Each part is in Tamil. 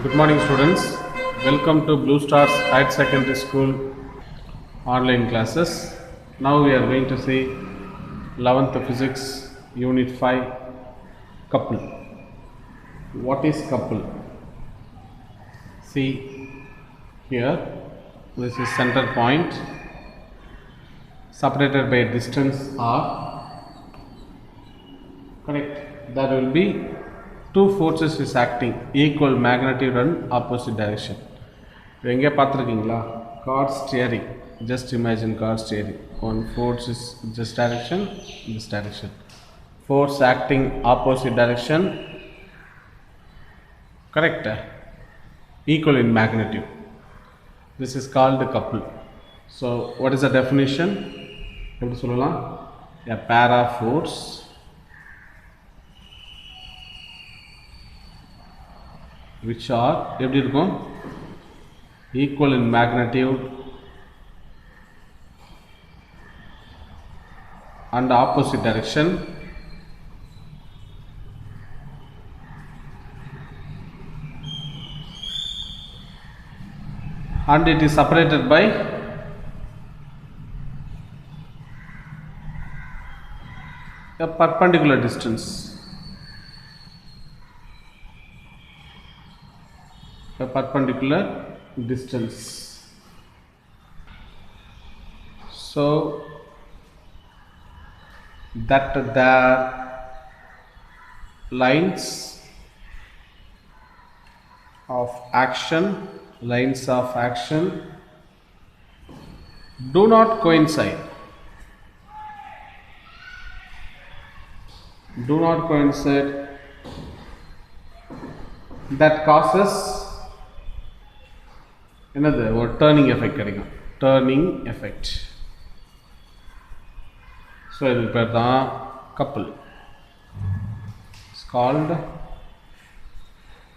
Good morning, students. Welcome to Blue Stars Higher Secondary School online classes. Now we are going to see 11th Physics Unit 5 Couple. What is couple? See here, this is center point separated by a distance r. Correct. There will be two forces is acting equal magnitude and opposite direction. எங்கே பார்த்துருக்கீங்களா? Car steering. Just imagine car steering. One force is this direction, this direction. Force acting opposite direction. Correct. Equal in magnitude. This is called a couple. So what is the definition? எப்படி சொல்லலாம்? A pair of force which are எப்படி இருக்கும்? Equal in magnitude and opposite direction and it is separated by a perpendicular distance. A perpendicular distance. So that the lines of action do not coincide. That causes another ஒரு டர்னிங் எஃபெக்ட் கிடைக்கும். Turning effect. ஸோ இது பேர் தான் couple. It's called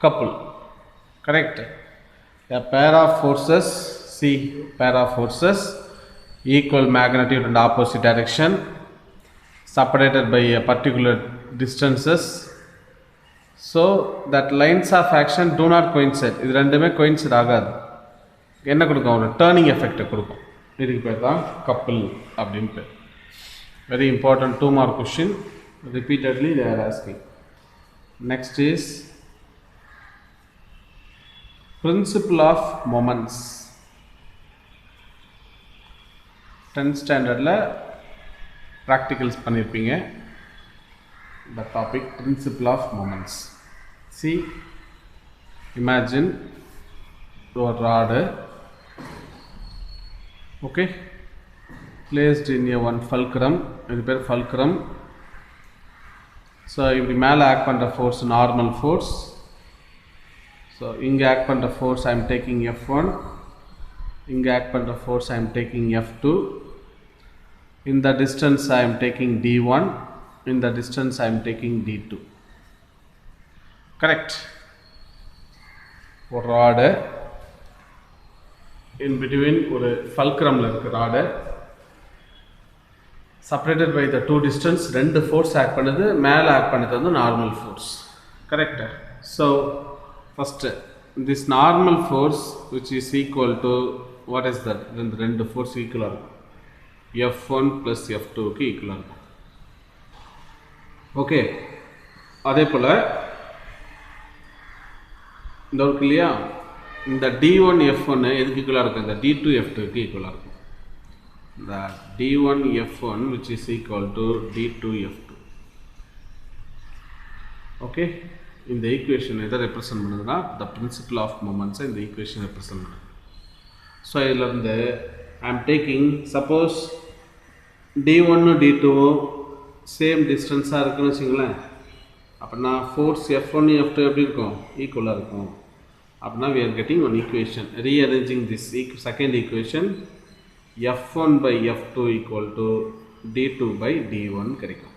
couple. Correct. A pair of forces, see, pair of forces equal magnitude and opposite direction separated by a particular distances. So that lines of action do not coincide. இது ரெண்டுமே coincide ஆகாது. என்ன கொடுக்கும்? ஒரு டர்னிங் எஃபெக்டை கொடுக்கும். இதுக்கு பேர் தான் கப்புள் அப்படின்னு பேர். Very important 2 mark question. Repeatedly they are asking. Next is principle of moments. 10th standardல practicals பண்ணிருப்பீங்க. The topic principle of moments. See, imagine your rod, okay, placed in a one fulcrum. இது பேர் fulcrum. ஸோ இப்படி மேலே ஆக்ட் பண்ணுற ஃபோர்ஸ் நார்மல் ஃபோர்ஸ். ஸோ இங்கே ஆக்ட் பண்ணுற force I am taking F1, இங்கே ஆக்ட் பண்ணுற force I am taking F2. இந்த distance I am taking D1, இந்த distance I am taking D2. Correct. ஒரு ராடு in between ஒரு ஃபல்க்ரமில் இருக்குது rod, separated by the two distance. ரெண்டு ஃபோர்ஸ் ஆக்ட் பண்ணுது. மேலே ஆக்ட் பண்ணது வந்து normal force. Correct. So first this normal force which is equal to what is that? ரெண்டு ஃபோர்ஸ் ஈக்குவலாக இருக்கும். F1 ப்ளஸ் F2க்கு ஈக்குவலாக இருக்கும். ஓகே. அதே போல் இந்த இருக்கு இல்லையா, இந்த D1 F1 எதுக்கு ஈக்குவலாக இருக்கும்? இந்த D2 F2க்கு ஈக்குவலாக இருக்கும். The D1 F1 which is equal to D2 F2. Okay, இந்த ஈக்குவேஷன் எதை ரெப்ரசன்ட் பண்ணுதுன்னா the principle of moments இந்த ஈக்குவேஷன் ரெப்ரசன்ட் பண்ணுது. ஸோ இதில் இருந்து I am taking, suppose D1 D2 same டிஸ்டன்ஸாக இருக்குன்னு வச்சுங்களேன். அப்படின்னா ஃபோர்ஸ் F1 F2 எப்படி இருக்கும்? ஈக்குவலாக இருக்கும். அப்படின்னா we are getting one equation. Rearranging this second equation, F1 by F2 equal to D2 by D1 கிடைக்கும்.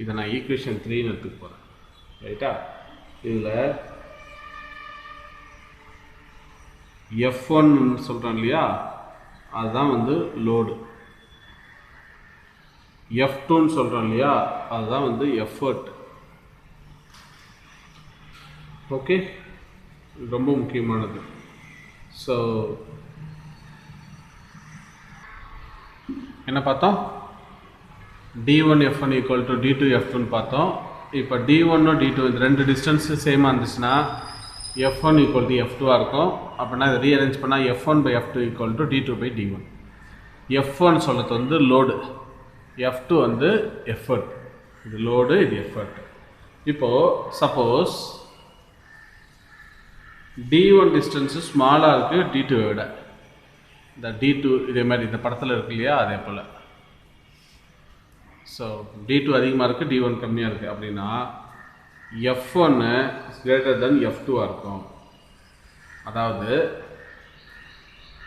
இதை நான் ஈக்குவேஷன் 3ன்னு எடுத்துக்க போகிறேன். ரைட்டா? இதில் F1 சொல்கிறோம் இல்லையா, அதுதான் வந்து லோடு. F2ன்னு சொல்கிறோம் இல்லையா, அதுதான் வந்து எஃபர்ட். ஓகே, ரொம்ப முக்கியமானது. ஸோ என்ன பார்த்தோம்? d1 f1 equal to d2 f2 பார்த்தோம். இப்போ d1 d2 இந்த ரெண்டு டிஸ்டன்ஸ் சேமாக இருந்துச்சுன்னா f1 equal to f2 இருக்கும். அப்படின்னா இதை ரீஅரேஞ்ச் பண்ணால் f1 by f2 equal to d2 by d1. f1 சொல்கிறது வந்து லோடு, f2 வந்து எஃபர்ட். இது லோடு, இது எஃபர்ட். இப்போது சப்போஸ் d1 டிஸ்டன்ஸு ஸ்மாலாக இருக்குது d2 விட. இந்த d2 இதே மாதிரி இந்த படத்தில் இருக்கு இல்லையா, அதே போல். ஸோ d2 அதிகமாக இருக்குது, d1 கம்மியாக இருக்குது அப்படின்னா f1 is greater than f2 இருக்கும். அதாவது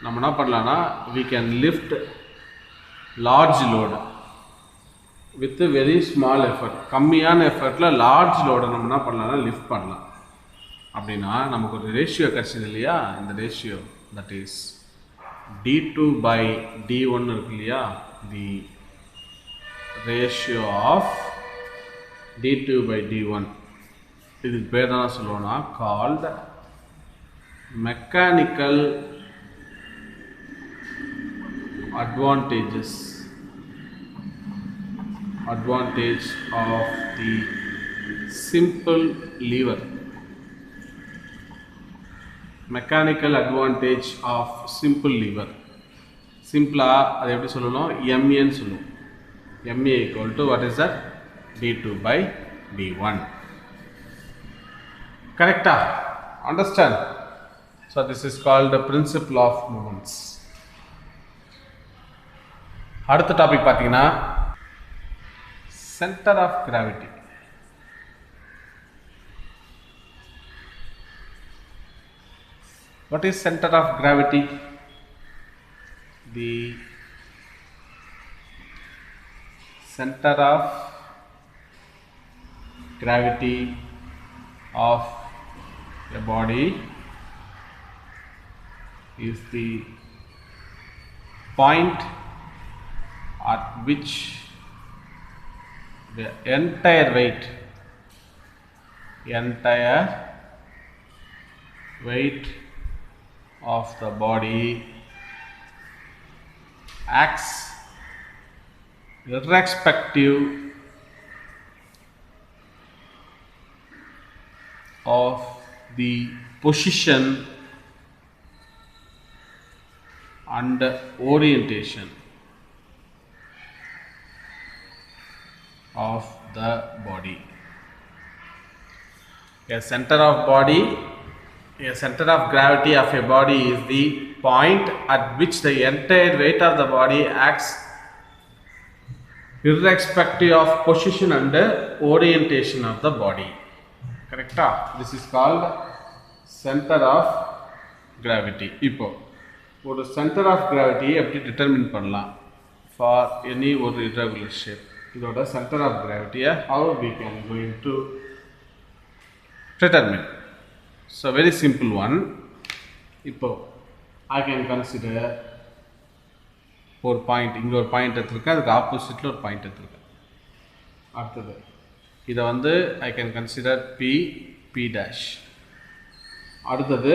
நம்ம என்ன பண்ணலான்னா we can lift large load with a very small effort. கம்மியான எஃபர்ட்டில் லார்ஜ் லோடை நம்ம என்ன பண்ணலாம்னா லிஃப்ட் பண்ணலாம். அப்படின்னா நமக்கு ஒரு ரேஷியோ கிடச்சிது இல்லையா, இந்த ratio that is d2 by d1 இருக்கு இல்லையா, தி ratio of d2 by d1, இதுக்கு பேர் தான் சொல்லுவோம்னா called mechanical advantage of the simple lever. Mechanical advantage of simple lever. Simple அது எப்படி சொல்லணும், MA ன்னு சொல்லுவோம். MA equal to what is that, d2 by d1. Correcta? Understand? So this is called the principle of moments. அடுத்த டாபிக் பார்த்தீங்கன்னா center of gravity. What is center of gravity? The center of gravity of a body is the point at which the entire weight of the body acts irrespective of the position and orientation of the body. A center of gravity of a body is the point at which the entire weight of the body acts irrespective of position and orientation of the body. Correct? This is called center of gravity. இப்போ ஒரு center of gravity எப்படி determine பண்ணலாம் for any ஒரு irregular shape. இதோட center of gravity how we can going to determine. So very simple one. இப்போ I can consider ஒரு பாயிண்ட், இங்கே ஒரு பாயிண்ட் எடுத்துருக்கேன், அதுக்கு ஆப்போசிட்டில் ஒரு பாயிண்ட் எடுத்துருக்கேன். அடுத்தது இதை வந்து I can consider B dash. அடுத்தது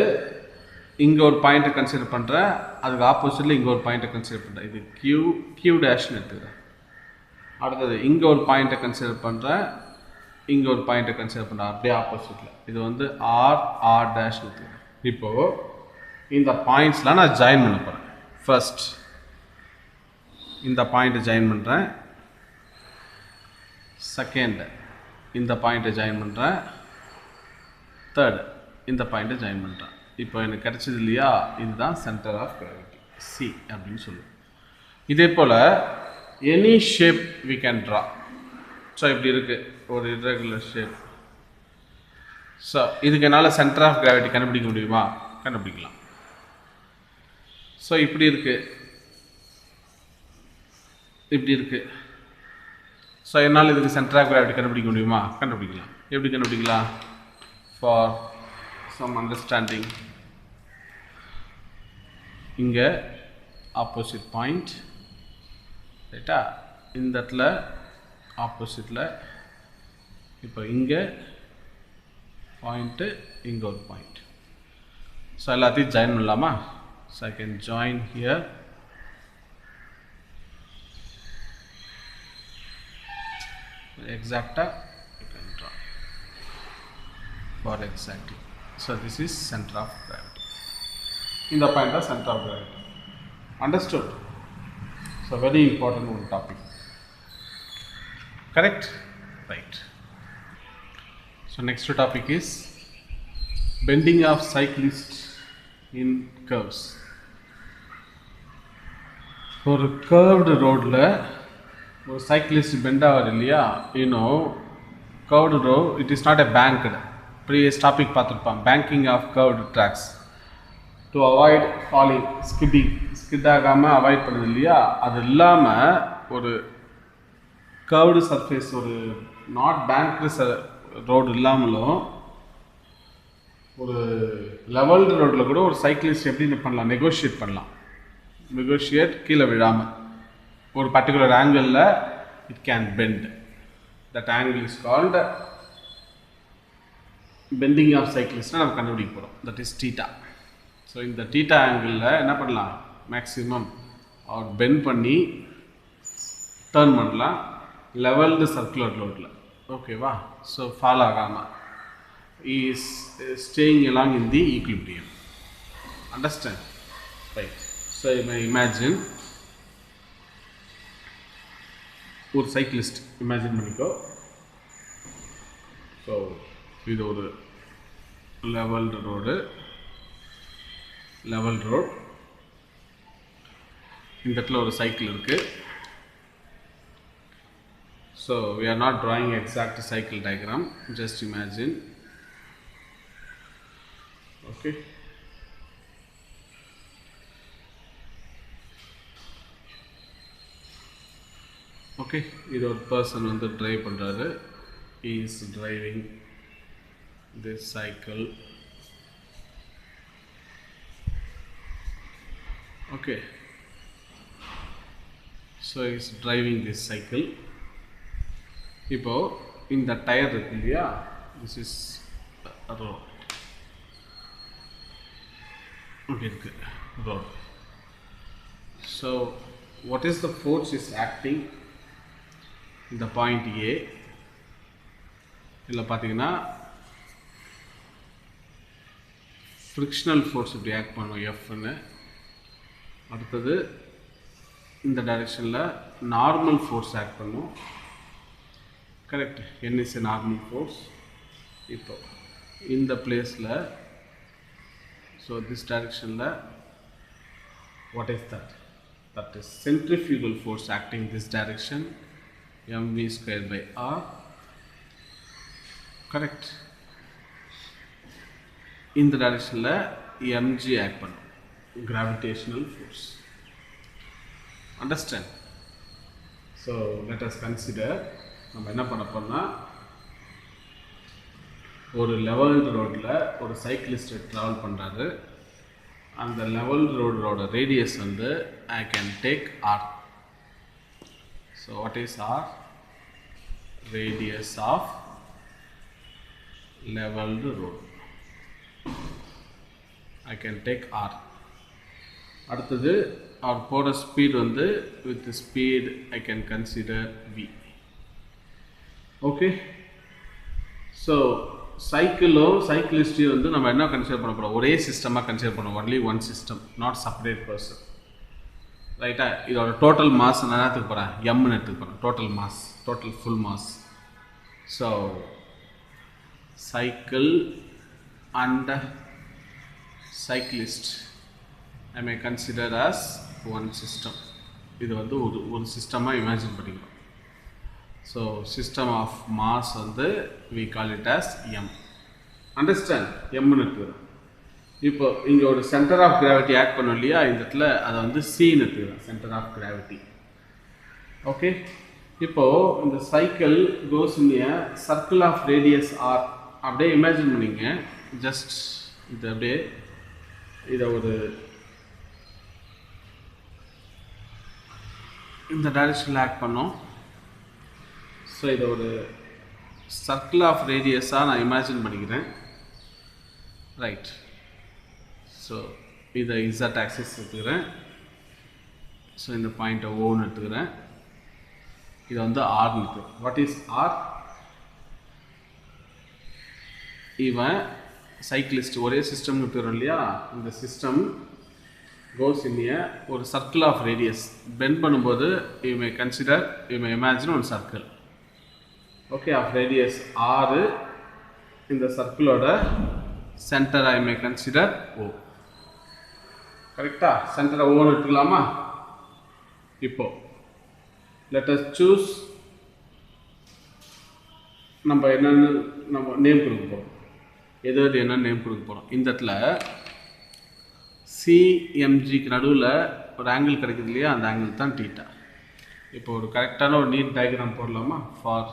இங்கே ஒரு பாயிண்ட்டை கன்சிடர் பண்ணுறேன், அதுக்கு ஆப்போசிட்டில் இங்கே ஒரு பாயிண்ட்டை கன்சிடர் பண்ணுறேன், இது கியூ டேஷ்னு எடுத்துக்கிறேன். அடுத்தது இங்கே ஒரு பாயிண்ட்டை கன்சிடர் பண்ணுறேன், இங்கே ஒரு பாயிண்ட்டை கன்சிடர் பண்ணுறேன், அப்படியே ஆப்போசிட்டில் இது வந்து ஆர் டேஷ்னு எடுத்துக்கிறேன். இப்போது இந்த பாயிண்ட்ஸ்லாம் நான் ஜாயின் பண்ண போகிறேன். ஃபர்ஸ்ட் இந்த பாயிண்ட்டை ஜாயின் பண்ணுறேன், செகண்ட் இந்த பாயிண்ட்டை ஜாயின் பண்ணுறேன், தேர்டு இந்த பாயிண்ட்டை ஜாயின் பண்ணுறேன். இப்போ எனக்கு கிடச்சது இல்லையா, இதுதான் சென்டர் ஆஃப் கிராவிட்டி சி அப்படின்னு சொல்லுவோம். இதே போல் any shape we can draw. So இப்படி இருக்குது ஒரு irregular ஷேப். ஸோ இதுக்கு என்னால் சென்டர் ஆஃப் கிராவிட்டி கண்டுபிடிக்க முடியுமா? கண்டுபிடிக்கலாம். ஸோ இப்படி இருக்குது, இப்படி இருக்குது. ஸோ என்னால் இதுக்கு சென்டர் ஆஃப் கிராவிட்டி கண்டுபிடிக்க முடியுமா? கண்டுபிடிக்கலாம். எப்படி கண்டுபிடிக்கலாம்? ஃபார் சம் அண்டர்ஸ்டாண்டிங், இங்கே ஆப்போசிட் பாயிண்ட் ரைட்டா, இந்த இடத்துல ஆப்போசிட்டில், இப்போ இங்கே பாயிண்ட்டு, இங்கே ஒரு பாயிண்ட். ஸோ எல்லாத்தையும் ஜாயின் பண்ணலாமா? So I can join here. Exacta you can draw for exactly. So this is center of gravity. In the point of center of gravity. Understood? So very important one topic. Correct? Right. So next topic is bending of cyclists in curves. For a curved road la ஒரு சைக்கிளிஸ்ட் பெண்ட் ஆகுது இல்லையா, curved road it is not a banked. Previous topic பார்த்துருப்பான், banking of curved tracks to avoid falling, skid ஆகாமல் அவாய்ட் பண்ணுது இல்லையா. அது இல்லாமல் ஒரு கர்வ்டு சர்ஃபேஸ், ஒரு நாட் பேங்க்டு ரோடு இல்லாமலும் ஒரு லெவல்டு ரோட்டில் கூட ஒரு சைக்கிளிஸ்ட் எப்படி பண்ணலாம், நெகோஷியேட் பண்ணலாம். நெகோஷியேட் கீழே விழாமல் ஒரு பர்டிகுலர் ஆங்கிளில் it can bend. That angle is called bending of சைக்கிள்ஸ்னால் நம்ம கண்டுபிடிக்க போகிறோம். That is theta. ஸோ இந்த தீட்டா ஆங்கிளில் என்ன பண்ணலாம், மேக்ஸிமம் அவர் பெண்ட் பண்ணி டர்ன் பண்ணலாம் லெவல்டு சர்க்குலர் ரோட்டில். ஓகேவா? ஸோ ஃபால் ஆகாமல் is staying along in the equilibrium. Understand? Right. So you may imagine ஒரு சைக்கிளிஸ்ட் இமேஜின் பண்ணிக்கோ. ஸோ இது ஒரு லெவல்டு ரோடு, இந்த இடத்துல ஒரு சைக்கிள் இருக்குது. So we are not drawing exact cycle diagram, just imagine. Okay. Okay, இது ஒரு பர்சன் வந்து ட்ரைவ் பண்ணுறாரு. he is driving this cycle. Okay, so he is driving this cycle. இப்போ இந்த டயர் இருக்கு இல்லையா, this is a road. அப்படி இருக்கு road. So what is the force is acting இந்த பாயிண்ட் ஏ? இதில் பார்த்தீங்கன்னா ஃப்ரிக்ஷனல் ஃபோர்ஸ் இப்படி ஆக்ட் பண்ணும் எஃப்னு. அடுத்தது இந்த டைரெக்ஷனில் நார்மல் ஃபோர்ஸ் ஆக்ட் பண்ணும். Correct, N is a normal force. இப்போ இந்த பிளேஸில், ஸோ திஸ் டைரெக்ஷனில் what is that? That is centrifugal force acting this direction, mv square by r. Correct. In the direction la mg act பண்ணும், gravitational force. Understand? So let us consider, நம்ம என்ன பண்ண போறோம்னா, ஒரு லெவல்டு ரோட்ல ஒரு சைக்கிளிஸ்ட் டிராவல் பண்றாரு. அந்த லெவல்டு ரோடோட ரேடியஸ் வந்து I can take r. So what is r? Radius of leveled road. I can take r. அடுத்தது அவர் போகிற ஸ்பீட் வந்து with speed I can consider v. Okay, so சைக்கிளிஸ்டையும் வந்து நம்ம என்ன கன்சிடர் பண்ண போகிறோம், ஒரே சிஸ்டமாக கன்சிடர் பண்ணுவோம். Only one system, not separate person. ரைட்டா? இதோட டோட்டல் மாஸ் நான் எடுத்துக்க போகிறேன், எம்னு எடுத்துக்க போகிறேன். Total mass, total full mass. So cycle and cyclist I may consider as one system. இது வந்து ஒரு சிஸ்டமாக இமேஜின் பண்ணிக்கலாம். ஸோ சிஸ்டம் ஆஃப் மாஸ் வந்து we call it as m. Understand? எம்னு எடுத்துக்கிறோம். இப்போ இங்கே ஒரு சென்டர் ஆஃப் கிராவிட்டி ஆக்ட் பண்ணோம் இல்லையா, இந்த இடத்துல அதை வந்து சின்னு எடுத்துக்கிறோம், சென்டர் ஆஃப் கிராவிட்டி. ஓகே, இப்போது இந்த cycle goes in a circle of radius R. அப்படியே இமேஜின் பண்ணிங்க, ஜஸ்ட் இது அப்படியே இதை ஒரு இந்த டைரக்ஷனில் ஆக்ட் பண்ணோம். ஸோ இதை ஒரு சர்க்கிள் ஆஃப் ரேடியஸாக நான் இமேஜின் பண்ணிக்கிறேன். ரைட். ஸோ இதை இசட் ஆக்சிஸ் எடுத்துக்கிறேன். ஸோ இந்த பாயிண்ட்டை ஓன்னு எடுத்துக்கிறேன். இதை வந்து ஆர்னு எடுத்துக்கிறேன். What is R? இவன் சைக்கிளிஸ்ட் ஒரே சிஸ்டம் எடுத்துக்கிறோம் இல்லையா? இந்த சிஸ்டம் goes in a ஒரு சர்க்கிள் ஆஃப் ரேடியஸ் பெண்ட் பண்ணும்போது you may consider, you may imagine ஒரு circle, okay, of radius R. இந்த சர்க்கிளோட சென்டர் ஐ மே கன்சிடர் ஓ. கரெக்டா? சென்டரை ஓன்னு எடுத்துக்கலாமா? இப்போ let us choose நம்ம என்னென்னு நம்ம நேம் கொடுக்க போகிறோம். எது என்ன நேம் கொடுக்க போகிறோம். இந்த இடத்துல சிஎம்ஜிக்கு நடுவில் ஒரு ஆங்கிள் கிடைக்குது இல்லையா? அந்த ஆங்கிள் தான் தீட்டா. இப்போ ஒரு கரெக்டான ஒரு நீட் டயக்ராம் போடலாமா? For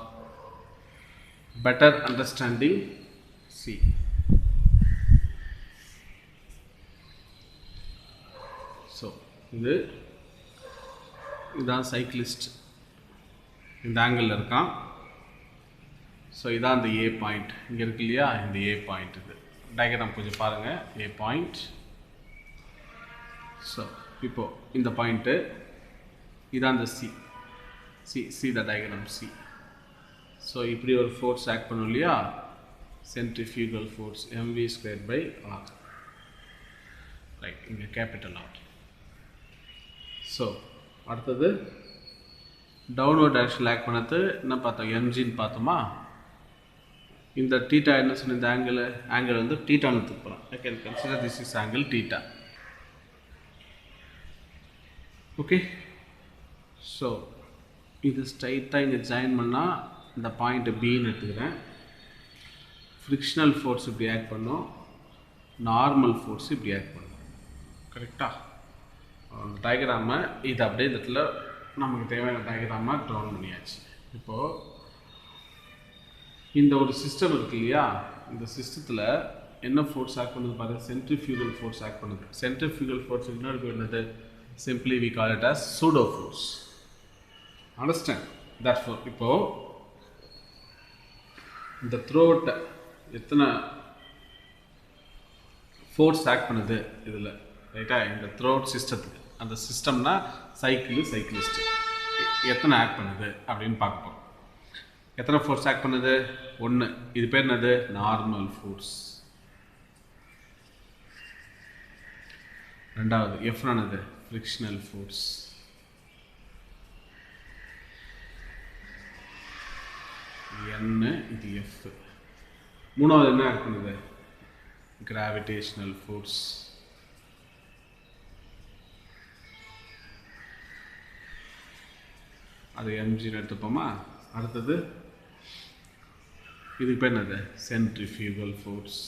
better understanding C. So இதுதான் சைக்கிளிஸ்ட் இந்த ஆங்கிளில் இருக்கான். ஸோ இதான் அந்த ஏ பாயிண்ட் இங்கே இருக்கு இல்லையா? இந்த ஏ பாயிண்ட் இது டயக்ராம் கொஞ்சம் பாருங்கள். ஏ பாயிண்ட். ஸோ இப்போது இந்த பாயிண்ட்டு இதான் அந்த C. See the diagram C. So இப்படி ஒரு ஃபோர்ஸ் ஆக்ட் பண்ணும் இல்லையா? Centrifugal force mv²/r. ரைட், இங்கே கேபிட்டல் ஆர். ஸோ அடுத்தது டவுன்வர்ட் டைரக்ஷனில் ஆக்ட் பண்ணது என்ன பார்த்தோம்? எம்ஜின்னு பார்த்தோமா? இந்த தீட்டா என்ன சொன்ன? இந்த ஆங்கிள் வந்து தீட்டான்னு எடுத்துக்க போகிறோம். ஐ can consider this is angle theta. Okay, so இது ஸ்ட்ரைட்டாக இங்கே ஜாயின் பண்ணால் இந்த பாயிண்ட்டு பின்னு எடுத்துக்கிறேன். ஃப்ரிக்ஷனல் ஃபோர்ஸ் இப்படி ஆக்ட் பண்ணோம், நார்மல் ஃபோர்ஸ் இப்படி ஆக்ட் பண்ணோம். கரெக்டாக? அந்த டயக்ராமை இது அப்படியே இந்த இடத்துல நமக்கு தேவையான டயக்ராமாக ட்ரான் பண்ணியாச்சு. இப்போது இந்த ஒரு சிஸ்டம் இருக்கு இல்லையா? இந்த சிஸ்டத்தில் என்ன ஃபோர்ஸ் ஆக்ட் பண்ணுது பாருங்கள்? சென்ட்ரிஃபியூகல் ஃபோர்ஸ் ஆக்ட் பண்ணுது. சென்ட்ரிஃபியூகல் ஃபோர்ஸ் இன்னொரு என்னது? Simply we call it as pseudo force. Understand? Therefore, இப்போ இந்த throat எத்தனை ஃபோர்ஸ் ஆக்ட் பண்ணுது இதில், ரைட்டா? இந்த throat சிஸ்டத்துக்கு, அந்த சிஸ்டம்னா சைக்கிளிஸ்ட் எத்தனை ஆக்ட் பண்ணுது அப்படின்னு பார்க்க போகிறோம். எத்தனை ஃபோர்ஸ் ஆக்ட் பண்ணுது? 1. இது பேர் என்னது? Normal force. ரெண்டாவது எஃப் என்னது? Frictional force. என்ன இது எஃப். மூணாவது என்ன ஆக்ட் பண்ணுது? Gravitational force. அது எம்ஜின்னு எடுத்துப்போமா? அடுத்தது இதுக்கு பேர் என்னது? Centrifugal force.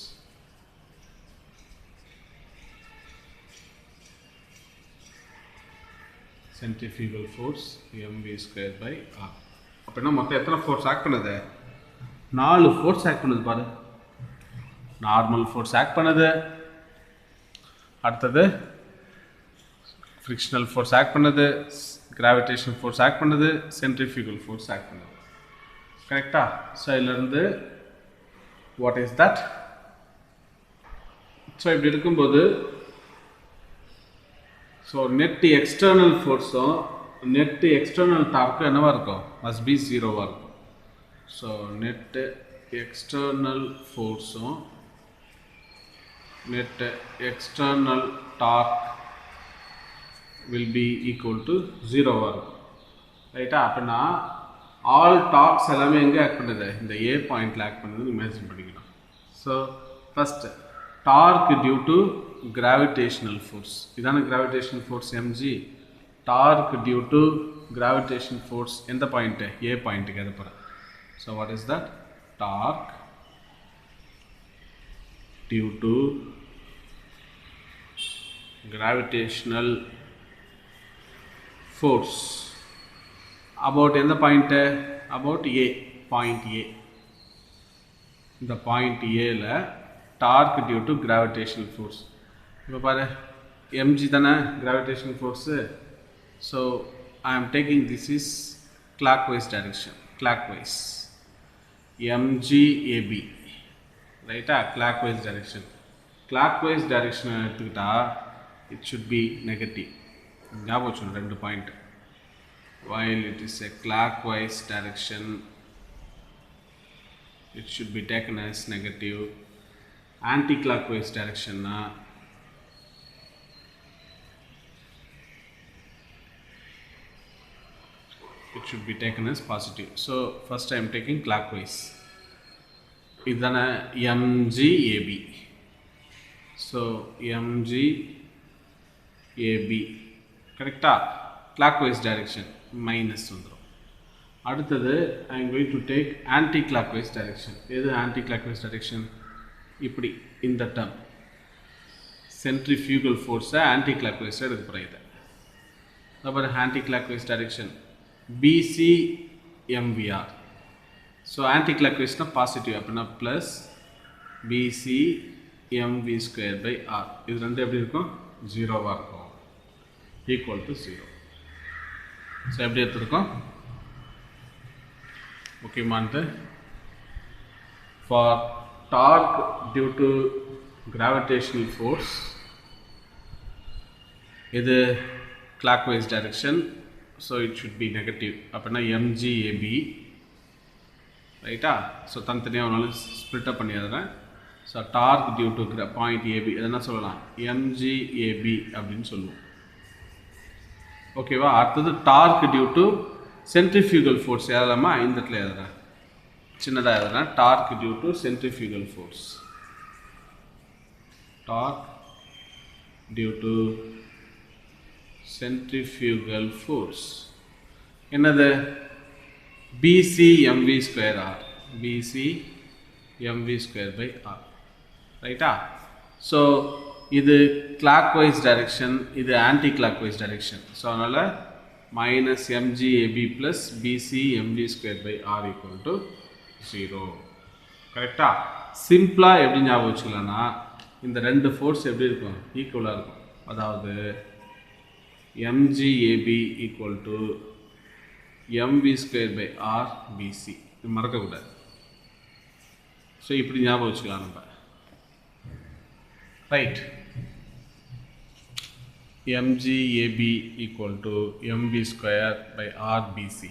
Centrifugal force mv²/r. அப்படின்னா மொத்தம் எத்தனை ஃபோர்ஸ் ஆக்ட் பண்ணுது? 4 ஃபோர்ஸ் ஆக்ட் பண்ணுது பாரு. நார்மல் ஃபோர்ஸ் ஆக்ட் பண்ணுது, அடுத்தது ஃப்ரிக்ஷனல் ஃபோர்ஸ் ஆக்ட் பண்ணுது, கிராவிடேஷனல் ஃபோர்ஸ் ஆக்ட் பண்ணுது, சென்ட்ரிஃபியூகல் ஃபோர்ஸ் ஆக்ட் பண்ணுது. கரெக்டா? ஸோ இதிலிருந்து வாட் இஸ் தட்? ஸோ இப்படி இருக்கும்போது ஸோ நெட் எக்ஸ்டர்னல் ஃபோர்ஸும் நெட் எக்ஸ்டர்னல் டார்க்கும் என்னவாக இருக்கும்? மஸ்ட் பி 0வாக இருக்கும். ஸோ நெட் எக்ஸ்டர்னல் ஃபோர்ஸும் net external torque will be equal to 0வாக இருக்கும். ரைட்டா? அப்படின்னா ஆல் டார்க்ஸ் எல்லாமே எங்கே ஆக்ட் பண்ணுது? இந்த ஏ பாயிண்டில் ஆக்ட் பண்ணுதுன்னு இமேஜின் பண்ணிக்கணும். So first torque due to gravitational force. இதான gravitational force mg. Torque due to gravitational force in the point a point together. So what is that? Torque due to gravitational force about in the point about a point a. The point a la torque due to gravitational force. இப்போ பாரு, எம்ஜி தானே gravitational force. So I am taking this is clockwise direction. Clockwise M G A B, ரைட்டா? Clockwise direction. clockwise direction எடுத்துக்கிட்டா it should be negative. ஞாபகம் வச்சுக்கணும் ரெண்டு point. While it is a clockwise direction, it should be taken as negative. Anti-clockwise direction na it should be taken as positive. So first I am taking clockwise. Idana MGAB. So MGAB correct? Clockwise direction minus வந்துரும். அடுத்தது I am going to take anti-clockwise direction. எது anti-clockwise direction? இப்படி இந்த term centrifugal force anti-clockwise எடுக்க போகிறேன். அப்புறம் anti-clockwise direction BC MVR. So anti-clockwise na positive அப்படின்னா plus BC MV square by R. இது ரெண்டு எப்படி இருக்கும்? 0 இருக்கும். Equal to 0. So எப்படி எடுத்துருக்கோம்? முக்கியமானது for torque due to gravitational force இது clockwise direction, so it should be negative. அப்படின்னா MGAB ரைட்டா? ஸோ தனித்தனியாக ஒரு ஸ்ப்ளிட் அப் பண்ணிடுறேன். So torque due to point A B எதுனா சொல்லலாம் MGAB அப்படின்னு சொல்லுவோம். ஓகேவா? அடுத்தது torque due to centrifugal force எதலாமா இந்த இடத்துல எழுதுறேன், சின்னதாக எழுதுறேன். Torque due to centrifugal force, torque due to centrifugal force என்னது? BC MV square R. BC MV square by R. ரைட்டா? ஸோ இது clockwise direction, இது anti clockwise direction. ஸோ அதனால் minus MGAB plus BC MV square by R equal to 0. கரெக்டா? சிம்பிளாக எப்படி ஞாபகம் வச்சுக்கலாம்னா இந்த ரெண்டு ஃபோர்ஸ் எப்படி இருக்கும்? ஈக்குவலாக இருக்கும். அதாவது MGAB equal to MV square by R BC. இது மறக்கக்கூடாது. ஸோ இப்படி ஞாபகம் வச்சுக்கலாம் நம்ம. Right. MGAB equal to MV square by R BC.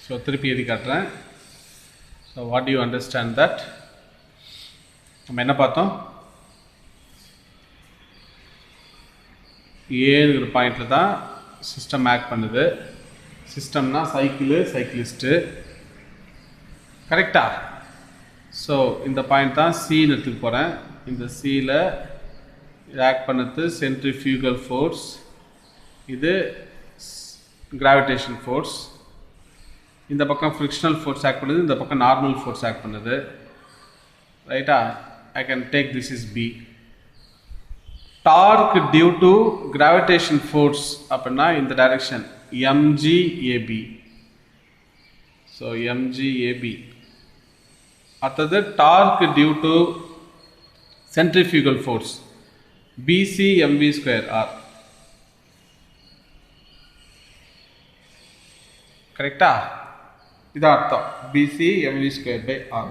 So திருப்பி எழுதி காட்டுறேன். So what you understand that? நம்ம என்ன பார்த்தோம்? ஏங்கிற பாயிண்டில் தான் சிஸ்டம் ஆக்ட் பண்ணுது. சிஸ்டம்னா சைக்கிளு, சைக்கிளிஸ்ட்டு, கரெக்டா? ஸோ இந்த பாயிண்ட் தான் சின்னு எடுத்துக்க போகிறேன். இந்த சியில் ஆக்ட் பண்ணது சென்ட்ரிஃபியூகல் ஃபோர்ஸ், இது கிராவிடேஷன் ஃபோர்ஸ். இந்த பக்கம் ஃப்ரிக்ஷனல் ஃபோர்ஸ் ஆக்ட் பண்ணுது, இந்த பக்கம் நார்மல் ஃபோர்ஸ் ஆக்ட் பண்ணுது. ரைட்டா? I can take this is B. Torque due to gravitation force அப்படின்னா இந்த டைரக்ஷன் MGAB. So MGAB. அடுத்தது torque due to centrifugal force BC MV square R. கரெக்டா? இதான் அர்த்தம் BC MV square by R.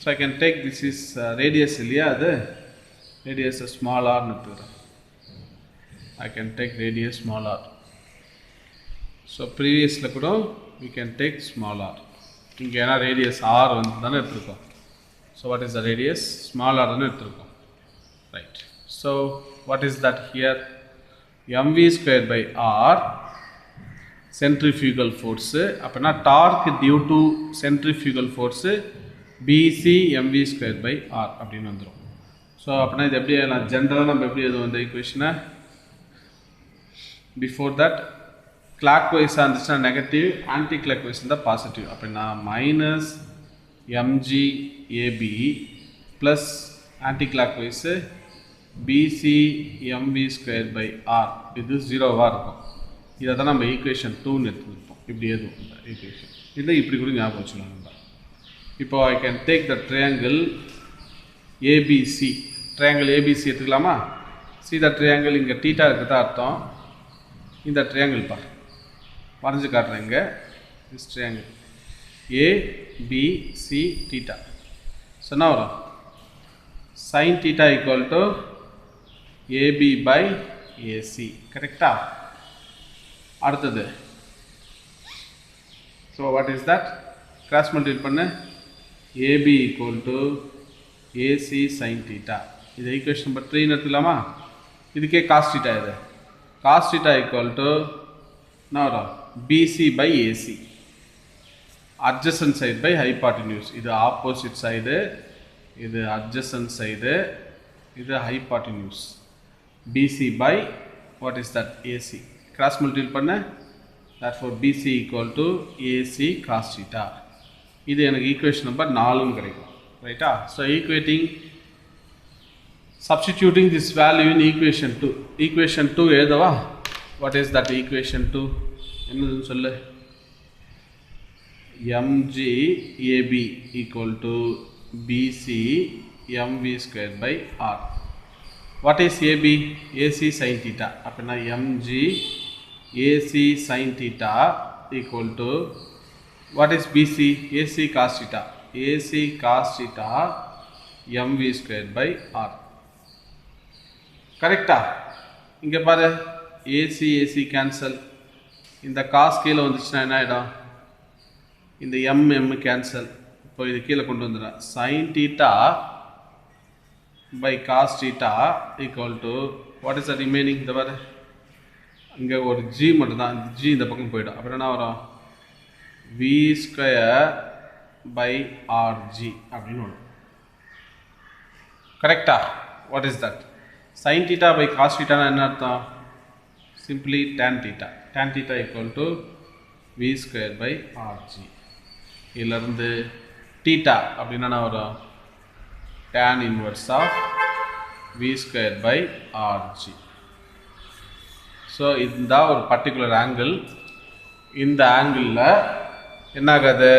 So I can take this is radius இல்லையா? அது radius small r எடுத்துக்கிறேன். I can take radius small r. So previously கூட we can take small r. இங்கே ஏன்னா radius r வந்து தானே எடுத்துருக்கோம். So what is the radius? Small r தானே எடுத்துருக்கோம். Right. So what is that here? MV square by r centrifugal force. அப்படின்னா torque due to centrifugal force BC MV square by r அப்படின்னு வந்துடும். ஸோ அப்படின்னா இது எப்படி எழுதலாம்? ஜென்ரலாக நம்ம எப்படி எழுதுவோம் இந்த ஈக்குவேஷனை? பிஃபோர் தட் கிளாக்வைஸாக இருந்துச்சுன்னா நெகட்டிவ், ஆன்டி கிளாக்வைஸ் இருந்தால் பாசிட்டிவ். அப்படின்னா minus MGAB plus anticlockwise BC MV square by R. இது 0வாக இருக்கும். இதை தான் நம்ம ஈக்குவேஷன் 2ன்னு எடுத்துருப்போம். இப்படி எதுவும் இந்த ஈக்குவேஷன் இல்லை, இப்படி கூட ஞாபகம் வச்சுக்கலாம் நம்ம. இப்போ ஐ can take the triangle ABC. Triangle ABC எடுத்துக்கலாமா? See the triangle. இங்கே டீட்டா இருக்கிறதா அர்த்தம். இந்த ட்ரையாங்கிள் பார் வரைஞ்சி காட்டுறேன். இங்கே this triangle B, C, theta. So now sin theta equal to AB by AC. Correct? அடுத்தது. So what is that? Cross multiply பண்ண AB equal to AC sin theta. இது equation number 3 எடுத்துக்கலாமா? இதுக்கே cos theta இது. Cos theta equal to now BC by AC. Adjacent side by hypotenuse. இது opposite side. இது adjacent side. இது hypotenuse. BC by what is that? AC. Cross multiply பண்ண therefore BC equal to AC cos theta. இது எனக்கு equation number 4 கிடைக்கும். Right? So equating, substituting this value in equation 2. Equation 2 எழுதவா? What is that equation 2? என்னதுன்னு சொல்லு. mg AB equal to BC mv square by r. What is AB? AC sin theta. அப்படின்னா mg AC sin theta equal to what is BC? AC cos theta. AC cos theta mv square by r. கரெக்டா? இங்க பாரு AC AC cancel. இந்த cos கீழே வந்துச்சுன்னா என்ன ஆயிடும்? இந்த m cancel. இப்போ இது கீழே கொண்டு வந்துடுறேன். sin theta by cos theta equal to what is the remaining? இந்த பாரு இங்கே ஒரு g மட்டும் தான். g இந்த பக்கம் போயிடும். அப்புறம் என்ன வரும்? v square by rg அப்படின்னு வரும். கரெக்டா? What is that? sin theta by cos theta என்ன அர்த்தம்? Simply tan theta. tan theta equal to v square by rg. இதிலிருந்து theta அப்படின்னா என்ன வரும்? tan inverse of v square by rg. So இதுதான் ஒரு பர்டிகுலர் ஆங்கிள். இந்த ஆங்கிளில் என்ன ஆகாது?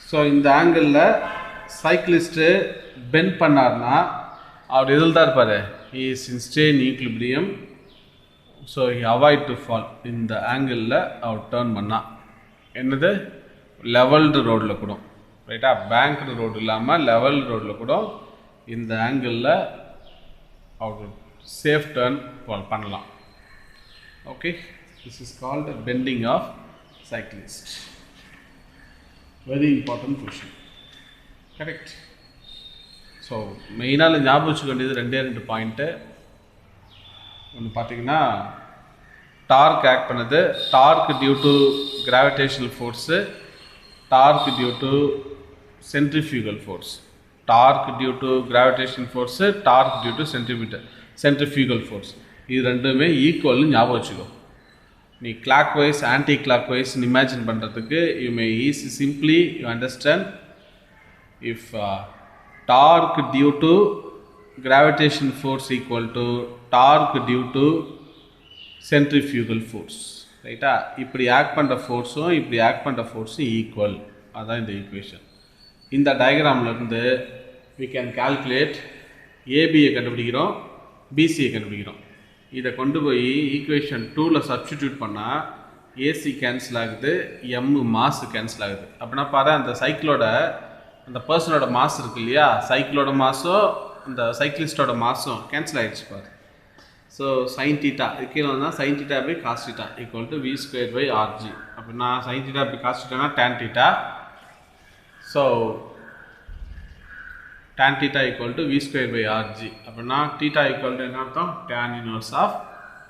ஸோ இந்த ஆங்கிளில் சைக்கிளிஸ்ட்டு பெண்ட் பண்ணார்னா அவர் எதில் தான் இருப்பார்? He is in stay in equilibrium. So he avoid to fall. இந்த ஆங்கிளில் அவர் டேர்ன் பண்ணால் என்னது? லெவல்டு ரோடில் கூட, ரைட்டா? பேங்க்டு ரோடு இல்லாமல் லெவல் ரோடில் கூட இந்த ஆங்கிளில் அவர் சேஃப் டர்ன் பண்ணலாம். Okay, this is called bending of cyclist. Very important question. Correct. So மெயினாக ஞாபகம் வச்சுக்க வேண்டியது ரெண்டு பாயிண்ட்டு. ஒன்று பார்த்தீங்கன்னா டார்க் ஆக்ட் பண்ணுது. Torque due to gravitational force, torque due to centrifugal force. Torque due to gravitational force, torque due to centrifugal force. இது ரெண்டுமே ஈக்குவல்னு ஞாபகம் வச்சுக்கோ. நீ clockwise anticlockwise imagine பண்ணுறதுக்கு you may easy simply you understand if torque due to gravitation force equal to torque due to centrifugal force. ரைட்டா? இப்படி ஆக்ட் பண்ணுற ஃபோர்ஸும் இப்படி ஆக்ட் பண்ணுற ஃபோர்ஸும் ஈக்குவல். அதுதான் இந்த ஈக்குவேஷன். இந்த டயக்ராம்லேருந்து வி கேன் கால்குலேட் ஏபியை கண்டுபிடிக்கிறோம், பிசியை கண்டுபிடிக்கிறோம். இதை கொண்டு போய் ஈக்குவேஷன் 2ல் சப்ஸ்டிடியூட் பண்ணால் ஏசி கேன்சல் ஆகுது, எம் மாஸ் கேன்சல் ஆகுது. அப்படின்னா பாரு, அந்த சைக்கிளோட அந்த பர்சனோட மாஸ் இருக்கு இல்லையா, சைக்கிளோட மாஸும் அந்த சைக்கிளிஸ்டோட மாஸும் கேன்சல் ஆகிடுச்சு பாரு. ஸோ சைன் தீட்டா கீழே வந்தால் sine theta by cos theta equal to v square by R G. அப்படின்னா சைன் தீட்டா பை காஸ் தீட்டானா tan theta. So tan theta equal to v square by rg. அப்படின்னா theta equal to என்ன அர்த்தம்? tan inverse of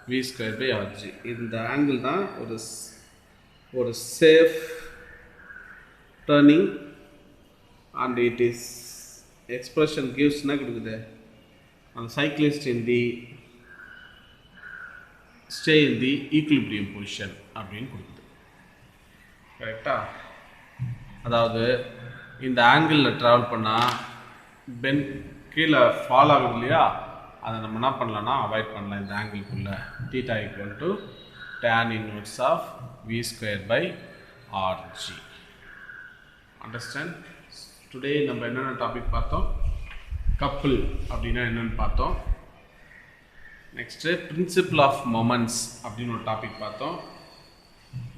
v square by rg. இந்த ஆங்கிள் தான் ஒரு safe turning and it is expression gives என்ன கொடுக்குது? அந்த cyclist in the stay in the equilibrium position அப்படின்னு கொடுக்குது. கரெக்டா? அதாவது இந்த ஆங்கிளில் ட்ராவல் பண்ணால் பென் கீழே ஃபால் ஆகுது இல்லையா, அதை நம்ம என்ன பண்ணலாம்னா அவாய்ட் பண்ணலாம். இந்த ஆங்கிள்குள்ளே theta equal to tan inverse of v square by rg. Understand? Today நம்ம என்னென்ன டாபிக் பார்த்தோம்? கப்புள் அப்படின்னா என்னென்னு பார்த்தோம். நெக்ஸ்ட்டு பிரின்சிபிள் ஆஃப் மொமெண்ட்ஸ் அப்படின்னு ஒரு டாபிக் பார்த்தோம்.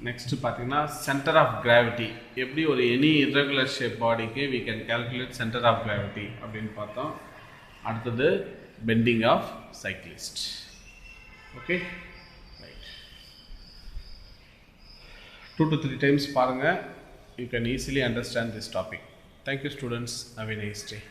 நெக்ஸ்ட்டு பார்த்தீங்கன்னா சென்டர் ஆஃப் கிராவிட்டி, எப்படி ஒரு எனி இர்ரெகுலர் ஷேப் பாடிக்கு we can calculate center of gravity அப்படின்னு பார்த்தோம். அடுத்தது bending of cyclist. Okay right, 2 to 3 times பாருங்கள். You can easily understand this topic. Thank you students. Have a nice day.